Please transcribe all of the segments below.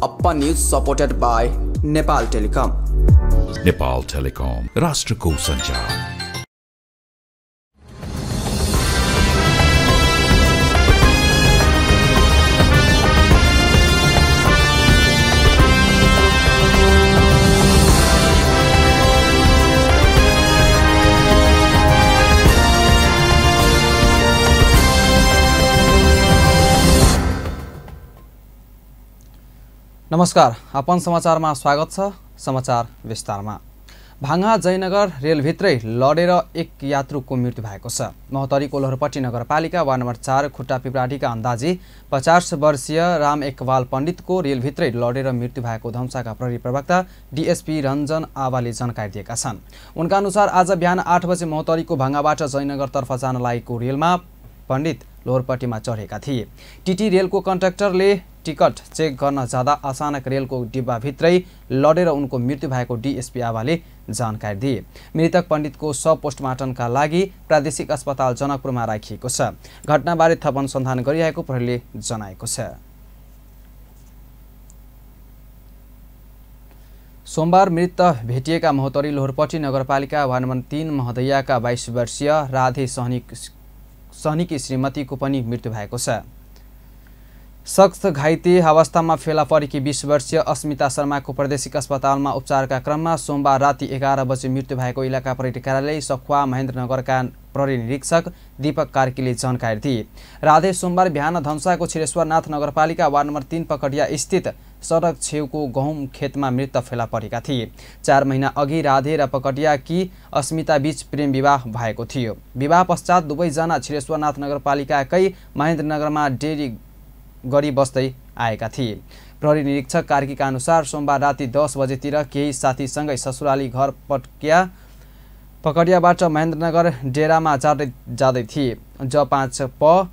Upon news supported by Nepal Telecom. Nepal telecom राष्ट्रको सञ्चार। नमस्कार, अपन समाचारमा स्वागत छ। समाचार विस्तारमा। भाङा जयनगर रेलभित्रै लडेर एक यात्रुको मृत्यु भएको छ। महोत्तरीको लोहरपट्टी नगरपालिका वार्ड नम्बर 4 खुट्टा पिपराडीका अन्दाजी 50 वर्षीय राम एकवाल पण्डितको रेलभित्रै लडेर मृत्यु भएको धम्साका प्रहरी प्रवक्ता डीएसपी रञ्जन आवाले जानकारी दिएका छन्। उनका अनुसार आज बिहान 8 बजे महोत्तरीको भाङाबाट जयनगरतर्फ जान लागेको रेलमा पण्डित लोहरपट्टीमा चढेका थिए। टीटी रेलको कन्ट्र्याक्टरले टिकट चेक गर्न जाँदा अचानक रेलको डिब्बाभित्रै लडेर उनको मृत्यु भएको डीएसपी आवाले जानकारी दिए। मृतक पण्डितको शव पोस्टमार्टमका लागि प्रादेशिक अस्पताल जनकपुरमा राखिएको छ। घटनाबारे थप अनुसन्धान गरिरहेको प्रहरीले जनाएको छ। सोमबार मृत भेटिएका महोत्तरी लोहरपट्टी नगरपालिका वार्ड नम्बर 3 महोदयाका 22 वर्षीय राधे सहनीकी श्रीमतीको पनि मृत्यु भएको छ। सख्त घाइते अवस्थामा फेला परेकी 20 वर्षीय अस्मिता शर्माको प्रादेशिक अस्पतालमा उपचारका क्रममा सोमबार राति 11 बजे मृत्यु भएको इलाका प्रहरी कार्यालय सखुवा महेन्द्रनगरका प्रहरी निरीक्षक दीपक कार्कीले जानकारी दिए। राधे सोमबार बिहान धनुषाको छिरेश्वरनाथ नगरपालिका वार्ड नम्बर 3 पकडिया स्थित सडक छेउको गहुँ खेतमा मृत फेला परेका थिए। 4 महिना अघि राधे र पकडियाकी अस्मिता बीच प्रेम विवाह भएको थियो। विवाह पश्चात दुवैजना छिरेश्वरनाथ नगरपालिकाकै महेन्द्रनगरमा डेरी गरी बस्दै आएका थिए। प्रहरी निरीक्षक कार्कीका अनुसार सोमबार राति 10 बजेतिर केही साथीसँगै ससुराली घर पकडियाबाट महेन्द्रनगर डेरामा जाँदै थिए। ज5 प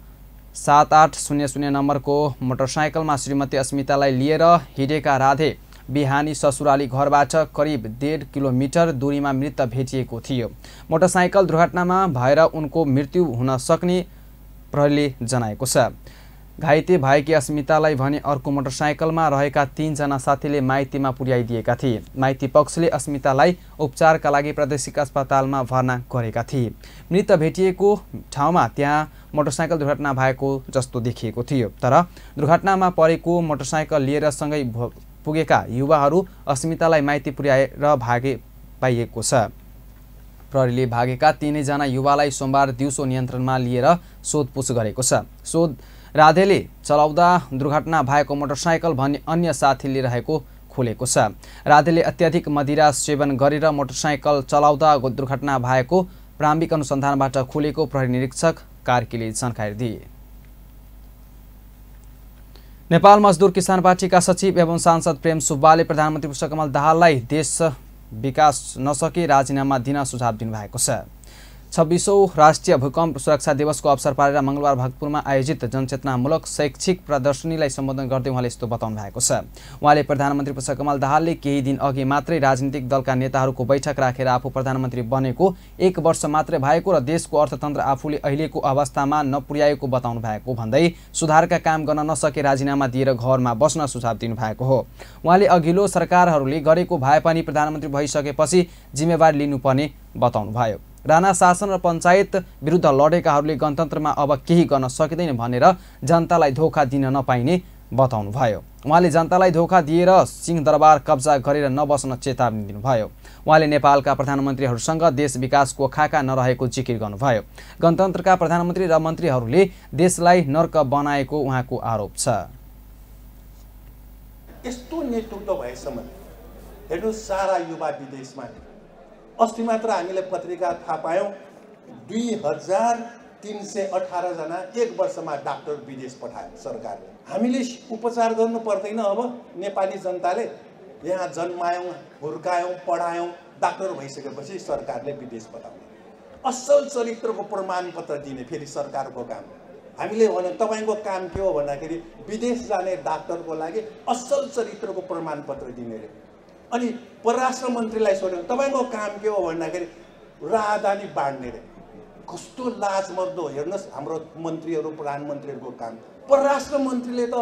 7800 नम्बरको मोटरसाइकलमा श्रीमती अस्मितालाई लिएर हिँडेका राधे बिहानी ससुराली घरबाट करिब 1.5 किलोमिटर दूरीमा मृत भेटिएको थियो। मोटरसाइकल दुर्घटनामा भएर उनको मृत्यु हुन सक्ने प्रहरीले जनाएको छ। घाइते भएकी अस्मितालाई भने अर्को मोटरसाइकलमा रहेका 3 जना साथीले माइतीमा पुर्याइदिएका थिए। माइती पक्षले अस्मितालाई उपचारका लागि प्रादेशिक अस्पतालमा भर्ना गरेका थिए। मृत भेटिएको ठाउँमा त्यहाँ मोटरसाइकल दुर्घटना भएको जस्तो देखिएको थियो। तर दुर्घटनामा परेको मोटरसाइकल लिएर सँगै पुगेका युवाहरू अस्मितालाई माइती पुर्याएर भागे पाइएको छ। प्रहरीले भागेका 3 जना युवालाई सोमबार दिउँसो नियन्त्रणमा लिएर सोधपुछ गरेको छ। राधेले चलाउँदा दुर्घटना भएको मोटरसाइकल भन्ने अन्य साथीले रहेको खुलेको छ। राधेले अत्याधिक मदिरा सेवन गरेर मोटरसाइकल चलाउँदा दुर्घटना भएको प्रारम्भिक अनुसन्धानबाट खुलेको प्रहरी निरीक्षक कार्कीले जानकारी दिए। नेपाल मजदुर किसान पार्टीका सचिव एवं सांसद प्रेम सुब्बाले प्रधानमन्त्री पुष्पकमल दाहाललाई देश विकास नसके राजीनामा दिन सुझाव दिनुभएको छ। 26औं राष्ट्रिय भूकम्प सुरक्षा दिवसको अवसर पारेर मंगलबार भक्तपुरमा आयोजित जनचेतनामूलक शैक्षिक प्रदर्शनीलाई सम्बोधन गर्दै उहाँले यस्तो बताउनु भएको छ। उहाँले प्रधानमन्त्री पुष्पकमल दाहालले केही दिन अघि मात्रै राजनीतिक दलका नेताहरूको बैठक राखेर आफू प्रधानमन्त्री बनेको 1 वर्ष मात्रै भएको र देशको अर्थतन्त्र आफूले अहिलेको अवस्थामा नपुर्याएको बताउनु भएको भन्दै सुधारका काम गर्न नसके राजीनामा दिएर घरमा बस्न सुझाव दिनुभएको हो। उहाँले अघिल्लो सरकारहरूले गरेको भए पनि प्रधानमन्त्री भइसकेपछि जिम्मेवारी लिनुपर्ने बताउनुभयो। राणा शासन र पञ्चायत विरुद्ध लडेकाहरूले गणतन्त्रमा अब केही गर्न सकिँदैन भनेर जनतालाई धोका दिन नपाइने बताउनुभयो। उहाँले जनतालाई धोका दिएर सिंहदरबार कब्जा गरेर नबस्न चेतावनी दिनुभयो। उहाँले नेपालका प्रधानमन्त्रीहरूसँग देश विकासको खाका नरहेको जिकिर गर्नुभयो। गणतन्त्रका प्रधानमन्त्री र मन्त्रीहरूले देशलाई नर्क बनाएको उहाँको आरोप छ। यस्तो नेतृत्व भएसम्म हेर्नु सारा युवा विदेशमा अस्ति मात्र हामीले पत्रिका थाहा पायौं 2318 जना 1 वर्षमा डाक्टर विदेश पठायो सरकारले। हामीले उपचार गर्नु पर्दैन। अब नेपाली जनताले यहाँ जन्मायौं, हुर्कायौं, पढायौं, डाक्टर भइसकेपछि सरकारले विदेश पठाउने असल चरित्रको प्रमाणपत्र दिने फेरि सरकारको काम। हामीले भने तपाईको काम के हो भन्दाखेरि विदेश जाने डाक्टरको लागि असल चरित्रको प्रमाणपत्र दिने रे। अनि परराष्ट्र मन्त्रीलाई सोध्यो तपाईको काम के हो भन्दाखेरि राजधानी बाँड्ने रे। कस्तो लाज मर्दो हेर्नुस् हाम्रो मन्त्रीहरू प्रधानमन्त्रीहरूको काम। परराष्ट्र मन्त्रीले त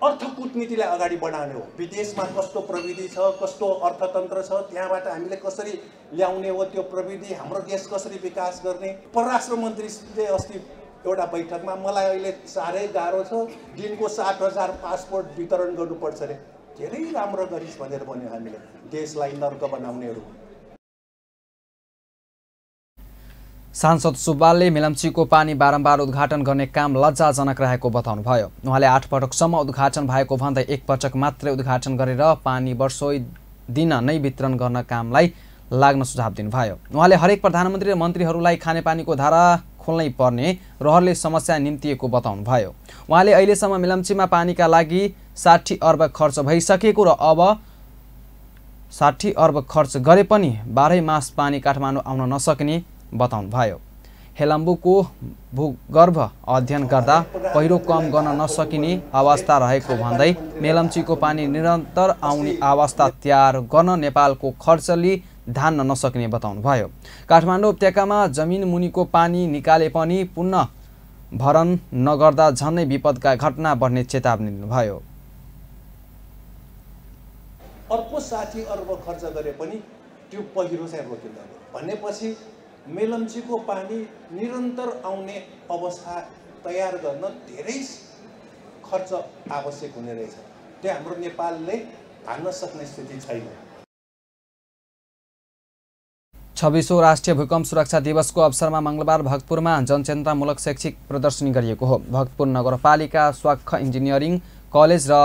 अर्थ कूटनीतिलाई अगाडि बढाउने हो। विदेशमा कस्तो प्रविधि छ, कस्तो अर्थतन्त्र छ, त्यहाँबाट हामीले कसरी ल्याउने हो त्यो प्रविधि, हाम्रो देश कसरी विकास गर्ने। परराष्ट्र मन्त्रीले अस्ति एउटा बैठकमा मलाई अहिले साह्रै गाह्रो छ, दिनको 7,000 पासपोर्ट वितरण गर्नुपर्छ अरे। धेरै राम्रो गरिस् भनेर भन्यो हामीले, देशलाई नर्क बनाउनेहरू। सांसद सुब्बालले मेलम्चीको पानी बारम्बार उद्घाटन गर्ने काम लज्जाजनक रहेको बताउनुभयो। उहाँले 8 पटकसम्म उद्घाटन भएको भन्दै 1 पटक मात्रै उद्घाटन गरेर पानी वर्षौं दिन नै वितरण गर्न कामलाई लाग्न सुझाव दिनुभयो। उहाँले हरेक प्रधानमन्त्री र मन्त्रीहरूलाई खानेपानीको धारा खोल्नै पर्ने रहरले समस्या निम्तिएको बताउनुभयो। उहाँले अहिलेसम्म मेलम्चीमा पानीका लागि 60 अर्ब खर्च भइसकेको र अब 60 अर्ब खर्च गरे पनि 12 मास पानी काठमाडौँ आउन नसक्ने बताउनुभयो। हेलम्बुको भूगर्भ अध्ययन गर्दा पहिरो कम गर्न नसकिने अवस्था रहेको भन्दै मेलम्चीको पानी निरन्तर आउने अवस्था तयार गर्न नेपालको खर्चले धान्न नसक्ने बताउनुभयो। काठमाडौँ उपत्यकामा जमिन मुनिको पानी निकाले पनि पुनः भरण नगर्दा झनै विपदका घटना बढ्ने चेतावनी दिनुभयो। अर्को 60 अर्ब खर्च गरे पनि त्यो पहिरो चाहिँ रोकिँदैन भनेपछि मेलम्चीको पानी निरन्तर आउने अवस्था तयार गर्न धेरै खर्च आवश्यक हुने रहेछ। त्यो हाम्रो नेपालले हान्न सक्ने स्थिति छैन। 26औं राष्ट्रिय भूकम्प सुरक्षा दिवसको अवसरमा मंगलबार भक्तपुरमा जनचेतनामूलक शैक्षिक प्रदर्शनी गरिएको हो। भक्तपुर नगरपालिका स्वाख इन्जिनियरिङ कलेज र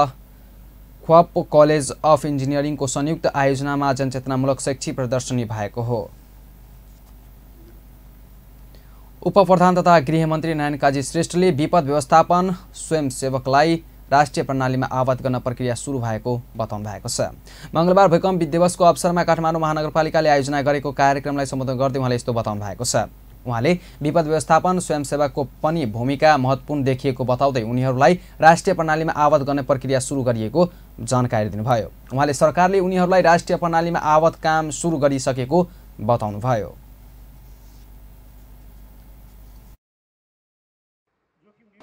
ख्वाप कलेज अफ इन्जिनियरिङको संयुक्त आयोजनामा जनचेतनामूलक शैक्षिक प्रदर्शनी भएको हो। उपप्रधान तथा गृहमन्त्री नारायण काजी श्रेष्ठले विपद व्यवस्थापन स्वयंसेवकलाई राष्ट्रिय प्रणालीमा आवत गर्न प्रक्रिया सुरु भएको बताउनु भएको छ। मंगलबार भूकम्प दिवसको अवसरमा काठमाडौँ महानगरपालिकाले आयोजना गरेको कार्यक्रमलाई सम्बोधन गर्दै उहाँले यस्तो बताउनु भएको छ। उहाँले विपद व्यवस्थापन स्वयंसेवकको पनि भूमिका महत्त्वपूर्ण देखिएको बताउँदै उनीहरूलाई राष्ट्रिय प्रणालीमा आवत गर्ने प्रक्रिया सुरु गरिएको जानकारी दिनुभयो। उहाँले सरकारले उनीहरूलाई राष्ट्रिय प्रणालीमा आवत काम सुरु गरिसकेको बताउनुभयो।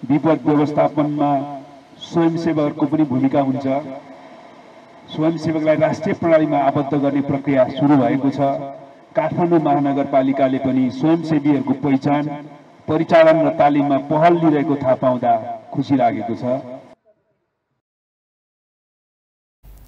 विपद व्यवस्थापनमा स्वयंसेवकहरूको पनि भूमिका हुन्छ। स्वयंसेवकलाई राष्ट्रिय प्रणालीमा आबद्ध गर्ने प्रक्रिया सुरु भएको छ। काठमाडौँ महानगरपालिकाले पनि स्वयंसेवीहरूको पहिचान, परिचालन र तालिममा पहल लिइरहेको थाहा पाउँदा खुसी लागेको छ।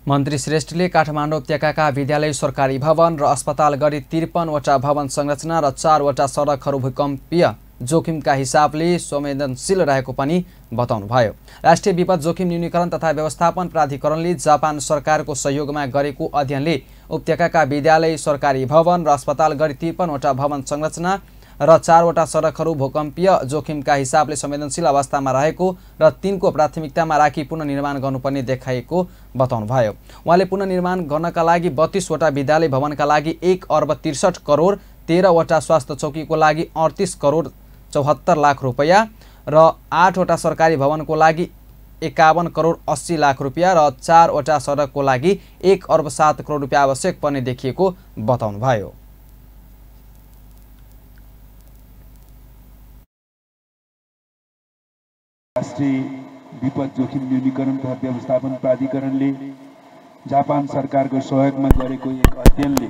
मन्त्री श्रेष्ठले काठमाडौँ उपत्यकाका विद्यालय, सरकारी भवन र अस्पताल गरी 53 वटा भवन संरचना र 4 वटा सडकहरू भूकम्पीय जोखिमका हिसाबले संवेदनशील रहेको पनि बताउनुभयो। राष्ट्रिय विपद जोखिम न्यूनीकरण तथा व्यवस्थापन प्राधिकरणले जापान सरकारको सहयोगमा गरेको अध्ययनले उपत्यकाका विद्यालय, सरकारी भवन र अस्पताल गरी 53 वटा भवन संरचना र 4 वटा सडकहरू भूकम्पीय जोखिमका हिसाबले संवेदनशील अवस्थामा रहेको र तिनको प्राथमिकतामा राखी पुनर्निर्माण गर्नुपर्ने देखाएको बताउनुभयो। उहाँले पुनर्निर्माण गर्नका लागि 32 वटा विद्यालय भवनका लागि 1 अर्ब 63 करोड, 13 वटा स्वास्थ्य चौकीको लागि 38 करोड 74 लाख रुपैयाँ र 8 वटा सरकारी भवनको लागि 51 करोड 80 लाख रुपैयाँ र 4 वटा सडकको लागि 1 अर्ब 7 करोड रुपैयाँ आवश्यक पर्ने देखिएको बताउनुभयो। राष्ट्रिय विपद जोखिम न्यूनीकरण तथा व्यवस्थापन प्राधिकरणले जापान सरकारको सहयोगमा गरेको एक अध्ययनले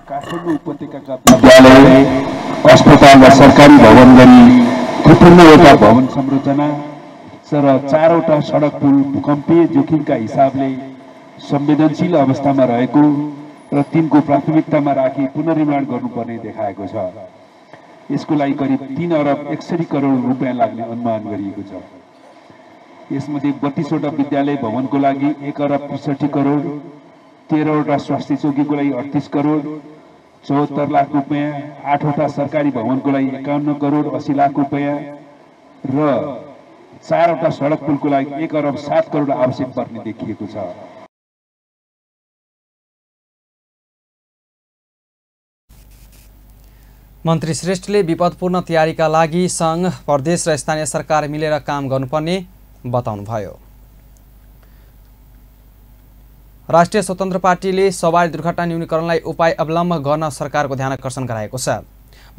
काठमाडौँ उपत्यकाका विद्यालय, अस्पताल र सरकारी भवन गरी 53 वटा भवन संरचना र 4 वटा सडक पुल भूकम्पीय जोखिमका हिसाबले संवेदनशील अवस्थामा रहेको र तिनको प्राथमिकतामा राखी पुनर्निर्माण गर्नुपर्ने देखाएको छ। यसको लागि करिब 3 अर्ब 61 करोड रुपैयाँ लाग्ने अनुमान गरिएको छ। यसमध्ये 32 वटा विद्यालय भवनको लागि 1 अर्ब 65 करोड, 13 वटा स्वास्थ्य चौकीको लागि 38 करोड 74 लाख रुपैयाँ, 8 वटा सरकारी भवनको लागि 51 करोड 80 लाख रुपैयाँ र 4 वटा सडक पुलको लागि 1 अर्ब 7 करोड आवश्यक पर्ने देखिएको छ। मन्त्री श्रेष्ठले विपदपूर्ण तयारीका लागि सङ्घ, प्रदेश र स्थानीय सरकार मिलेर काम गर्नुपर्ने बताउनुभयो। राष्ट्रिय स्वतन्त्र पार्टीले सवारी दुर्घटना न्यूनीकरणलाई उपाय अवलम्बन गर्न सरकारको ध्यान आकर्षण गराएको छ।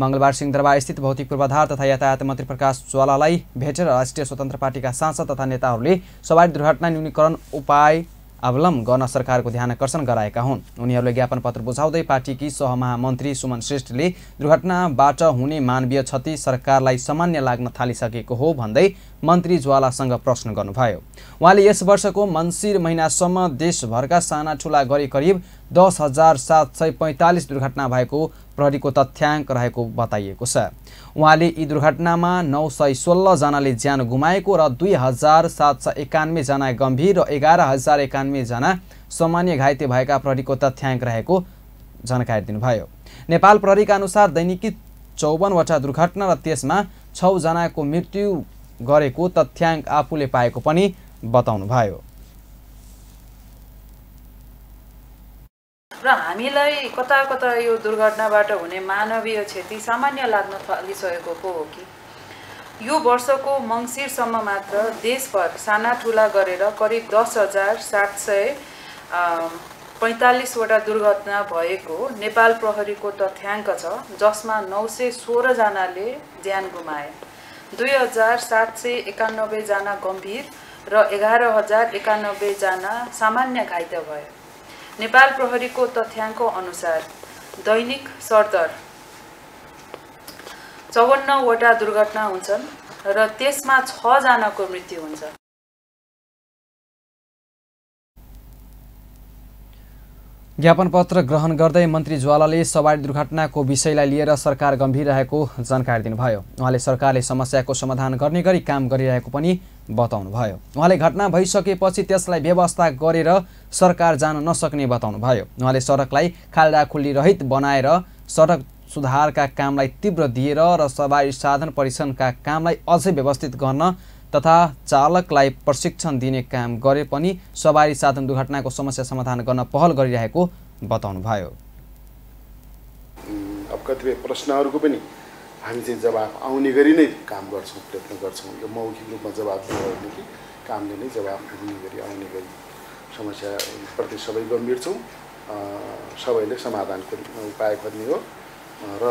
मंगलबार सिंहदरबार स्थित भौतिक पूर्वाधार तथा यातायात मन्त्री प्रकाश ज्वालालाई भेटेर राष्ट्रिय स्वतन्त्र पार्टीका सांसद तथा नेताहरूले सवारी दुर्घटना न्यूनीकरण उपाय अवलम्बन गर्न सरकारको ध्यान आकर्षण गराएका हुन्। उनीहरूले ज्ञापन पत्र बुझाउँदै पार्टीकी सहमहामन्त्री सुमन श्रेष्ठले दुर्घटनाबाट हुने मानवीय क्षति सरकारलाई सामान्य लाग्न थालिसकेको हो भन्दै मन्त्री ज्वालासँग प्रश्न गर्नुभयो। उहाँले यस वर्षको मङ्सिर महिनासम्म देशभरका साना ठुला गरी करिब 10,745 दुर्घटना भएको प्रहरीको तथ्याङ्क रहेको बताइएको छ। उहाँले यी दुर्घटनामा 916 जनाले ज्यान गुमाएको र 2,791 जना गम्भीर र 11,091 जना सामान्य घाइते भएका प्रहरीको तथ्याङ्क रहेको जानकारी दिनुभयो। नेपाल प्रहरीका अनुसार दैनिकी 54वटा दुर्घटना र त्यसमा 6 जनाको मृत्यु गरेको तथ्याङ्क आफूले पाएको पनि बताउनुभयो। र हामीलाई कता कता यो दुर्घटनाबाट हुने मानवीय क्षति सामान्य लाग्न थालिसकेको हो कि यो वर्षको मङ्सिरसम्म मात्र देशभर साना ठुला गरेर करिब 10,745 वटा दुर्घटना भएको नेपाल प्रहरीको तथ्याङ्क छ, जसमा 916 जनाले ज्यान गुमाए, 2,791 जना गम्भीर र 11,091 जना सामान्य घाइते भए। नेपाल प्रहरीको तथ्याङ्क अनुसार दैनिक सरदर 54 वटा दुर्घटना हुन्छन् र त्यसमा 6 जनाको मृत्यु हुन्छ। ज्ञापन पत्र ग्रहण गर्दै मन्त्री ज्वालाले सवारी दुर्घटनाको विषयलाई लिएर सरकार गम्भीर रहेको जानकारी दिनुभयो। उहाँले सरकारले समस्याको समाधान गर्ने गरी काम गरिरहेको पनि बताउनुभयो। उहाँले घटना भइसकेपछि त्यसलाई व्यवस्था गरेर सरकार जान नसक्ने बताउनुभयो। उहाँले सडकलाई खाल्डाखुल्डी रहित बनाएर सडक सुधारका कामलाई तीव्र दिएर र सवारी साधन परिवहनका कामलाई अझै व्यवस्थित गर्न तथा चालकलाई प्रशिक्षण दिने काम गरे पनि सवारी साधन दुर्घटनाको समस्या समाधान गर्न पहल गरिरहेको बताउनुभयो। अब कतिपय प्रश्नहरूको पनि हामी चाहिँ जवाफ आउने गरी नै काम गर्छौँ, प्रयत्न गर्छौँ। यो मौखिक रूपमा जवाफ दिने कि कामले नै जवाफ दिने गरी आउने गरी समस्याप्रति सबै गम्भीर छौँ। सबैले समाधानको उपाय खोज्ने हो र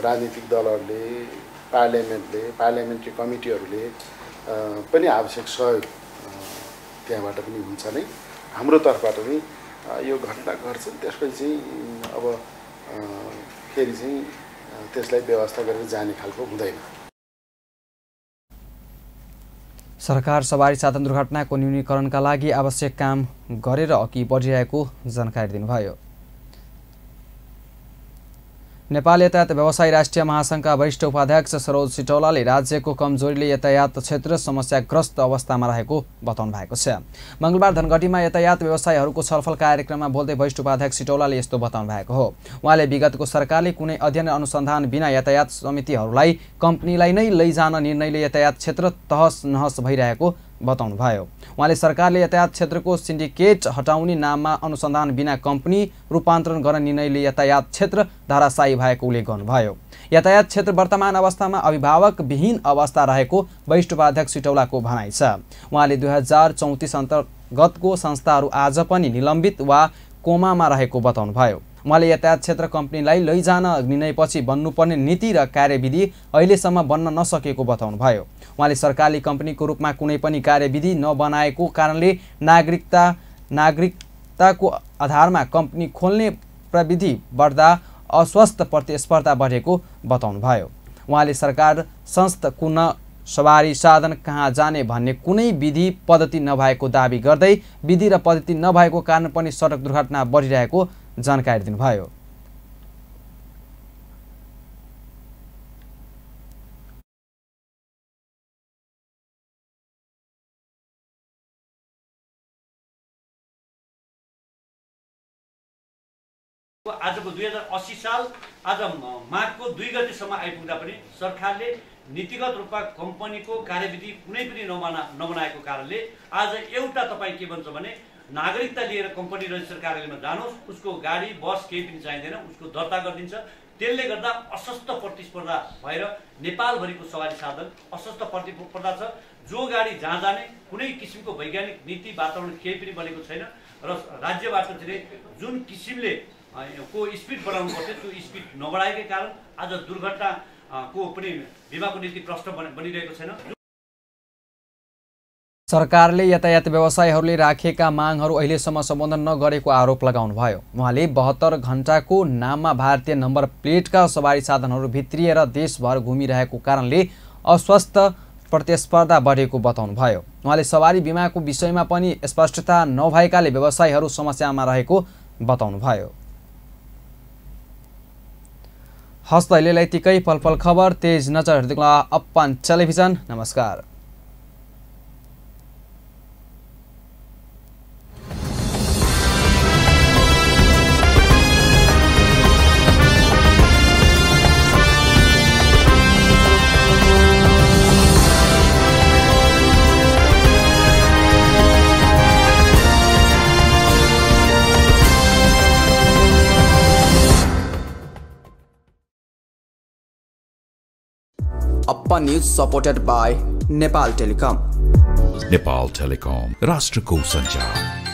राजनीतिक दलहरूले, पार्लियामेन्ट्री कमिटीहरूले पनि आवश्यक सहयोग त्यहाँबाट पनि हुन्छ नै। हाम्रो तर्फबाट पनि यो घटना घट्छ, त्यसपछि चाहिँ अब फेरि चाहिँ त्यसलाई व्यवस्था गरेर जाने खालको हुँदैन। सरकार सवारी साधन दुर्घटनाको न्यूनीकरणका लागि आवश्यक काम गरेर अघि बढिरहेको जानकारी दिनुभयो। नेपाल यातायात व्यवसायी राष्ट्रिय महासङ्घका वरिष्ठ उपाध्यक्ष सरोज सिटौलाले राज्यको कमजोरीले यातायात क्षेत्र समस्याग्रस्त अवस्थामा रहेको बताउनु भएको छ। मंगलबार धनगढीमा यातायात व्यवसायीहरूको छलफल कार्यक्रममा बोल्दै वरिष्ठ उपाध्यक्ष सिटौलाले यस्तो बताउनु भएको हो। उहाँले विगतको सरकारले कुनै अध्ययन अनुसन्धान बिना यातायात समितिहरूलाई कम्पनीलाई नै लैजान निर्णयले यातायात क्षेत्र तहस नहस भइरहेको बताउनुभयो। उहाँले सरकारले यातायात क्षेत्रको सिन्डिकेट हटाउने नाममा अनुसन्धान बिना कम्पनी रूपान्तरण गर्ने निर्णयले यातायात क्षेत्र धाराशायी भएको उल्लेख गर्नुभयो। यातायात क्षेत्र वर्तमान अवस्थामा अभिभावक विहीन अवस्था रहेको वरिष्ठ उपाध्यक्ष सिटौलाको भनाइ छ। उहाँले 2034 अन्तर्गतको संस्थाहरू आज पनि निलम्बित वा कोमामा रहेको बताउनुभयो। उहाँले यातायात क्षेत्र कम्पनीलाई लैजान निर्णयपछि बन्नुपर्ने नीति र कार्यविधि अहिलेसम्म बन्न नसकेको बताउनुभयो। उहाँले सरकारले कम्पनीको रूपमा कुनै पनि कार्यविधि नबनाएको कारणले नागरिकताको आधारमा कम्पनी खोल्ने प्रविधि बढ्दा अस्वस्थ प्रतिस्पर्धा बढेको बताउनुभयो। उहाँले सरकार संस्था कुन सवारी साधन कहाँ जाने भन्ने कुनै विधि पद्धति नभएको दाबी गर्दै विधि र पद्धति नभएको कारण पनि सडक दुर्घटना बढिरहेको जानकारी दिनुभयो। आजको 2080 साल आज माघको 2 गतेसम्म आइपुग्दा पनि सरकारले नीतिगत रूपमा कम्पनीको कार्यविधि कुनै पनि नबनाएको कारणले आज एउटा तपाईँ के भन्छ भने नागरिकता लिएर कम्पनी रजिस्टर कार्यालयमा जानुहोस्, उसको गाडी बस केही पनि चाहिँदैन, उसको दर्ता गरिदिन्छ। त्यसले गर्दा अस्वस्थ प्रतिस्पर्धा भएर नेपालभरिको सवारी साधन अस्वस्थ प्रतिस्पर्धा छ। जो गाडी जहाँ जाने कुनै किसिमको वैज्ञानिक नीति वातावरण केही पनि बनेको छैन र राज्यबाट चाहिँ जुन किसिमले को स्पिड बढाउनु पर्थ्यो, त्यो स्पिड नबढाएकै कारण आज दुर्घटनाको पनि बिमाको नीति प्रश्न बनिरहेको छैन। सरकारले यातायात व्यवसायीहरूले राखेका मागहरू अहिलेसम्म सम्बोधन नगरेको आरोप लगाउनुभयो। उहाँले 72 घण्टाको नाममा भारतीय नम्बर प्लेटका सवारी साधनहरू भित्रिएर देशभर घुमिरहेको कारणले अस्वस्थ प्रतिस्पर्धा बढेको बताउनुभयो। उहाँले सवारी बिमाको विषयमा पनि स्पष्टता नभएकाले व्यवसायीहरू समस्यामा रहेको बताउनुभयो। हस्त अहिलेलाई यतिकै। पल खबर तेज नजर हेर्दै अपन टेलिभिजन। नमस्कार। Uppa News supported by Nepal Telecom. Nepal Telecom, राष्ट्रको संचार।